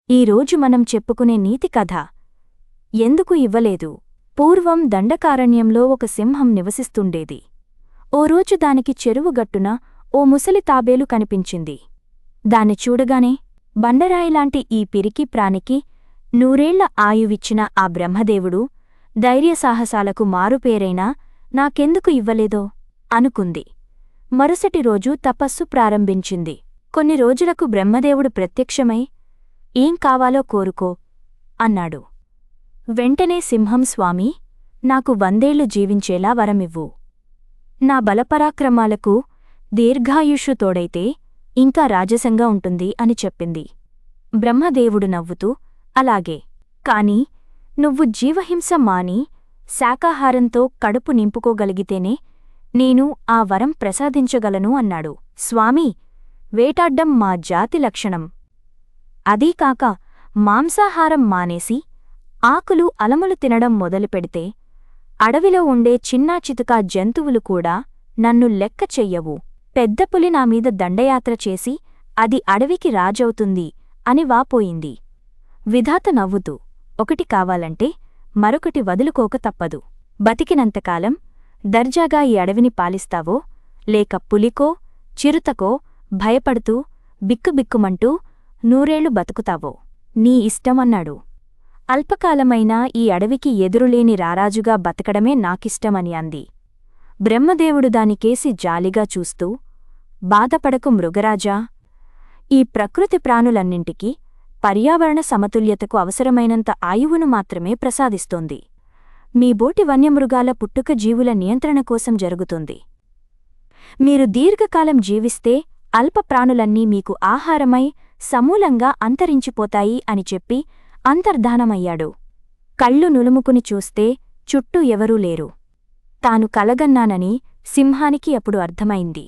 ఈరోజు మనం చెప్పుకునే నీతి కథ ఎందుకు ఇవ్వలేదు. పూర్వం దండకారణ్యంలో ఒక సింహం నివసిస్తుండేది. ఓ రోజు దానికి చెరువు గట్టున ఓ ముసలి తాబేలు కనిపించింది. దాన్ని చూడగానే బండరాయిలాంటి ఈ పిరికి ప్రాణికి నూరేళ్ల ఆయువిచ్చిన ఆ బ్రహ్మదేవుడు ధైర్యసాహసాలకు మారుపేరైనా నాకెందుకు ఇవ్వలేదో అనుకుంది. మరుసటి రోజు తపస్సు ప్రారంభించింది. కొన్ని రోజులకు బ్రహ్మదేవుడు ప్రత్యక్షమై ఏం కావాలో కోరుకో అన్నాడు. వెంటనే సింహం స్వామీ, నాకు 100 ఏళ్లు జీవించేలా వరమివ్వు. నా బలపరాక్రమాలకు దీర్ఘాయుష్షు తోడైతే ఇంకా రాజసంగా ఉంటుంది అని చెప్పింది. బ్రహ్మదేవుడు నవ్వుతూ, అలాగే, కాని నువ్వు జీవహింస మాని శాకాహారంతో కడుపు నింపుకోగలిగితేనే నేను ఆ వరం ప్రసాదించగలను అన్నాడు. స్వామీ, వేటాడ్డం మా జాతి లక్షణం. అదీకాక మాంసాహారం మానేసి ఆకులు అలములు తినడం మొదలుపెడితే అడవిలో ఉండే చిన్నాచితుకా జంతువులు కూడా నన్ను లెక్క చెయ్యవు. పెద్ద పులి నామీద దండయాత్ర చేసి అది అడవికి రాజవుతుంది అని వాపోయింది. విధాత నవ్వుతూ, ఒకటి కావాలంటే మరొకటి వదులుకోక తప్పదు. బతికినంతకాలం దర్జాగా ఈ అడవిని పాలిస్తావో, లేక పులికో చిరుతకో భయపడుతూ బిక్కుబిక్కుమంటూ 100 ఏళ్లు బతుకుతావో నీ ఇష్టమన్నాడు. అల్పకాలమైనా ఈ అడవికి ఎదురులేని రారాజుగా బతకడమే నాకిష్టమని అంది. బ్రహ్మదేవుడు దానికేసి జాలిగా చూస్తూ, బాధపడకు మృగరాజా, ఈ ప్రకృతి ప్రాణులన్నింటికీ పర్యావరణ సమతుల్యతకు అవసరమైనంత ఆయువును మాత్రమే ప్రసాదిస్తోంది. మీ బోటి వన్యమృగాల పుట్టుక జీవుల నియంత్రణ కోసం జరుగుతుంది. మీరు దీర్ఘకాలం జీవిస్తే అల్ప ప్రాణులన్నీ మీకు ఆహారమై సమూలంగా అంతరించిపోతాయి అని చెప్పి అంతర్ధానమయ్యాడు. కళ్ళు నులుముకుని చూస్తే చుట్టూ ఎవరూ లేరు. తాను కలగన్నానని సింహానికి అప్పుడు అర్థమైంది.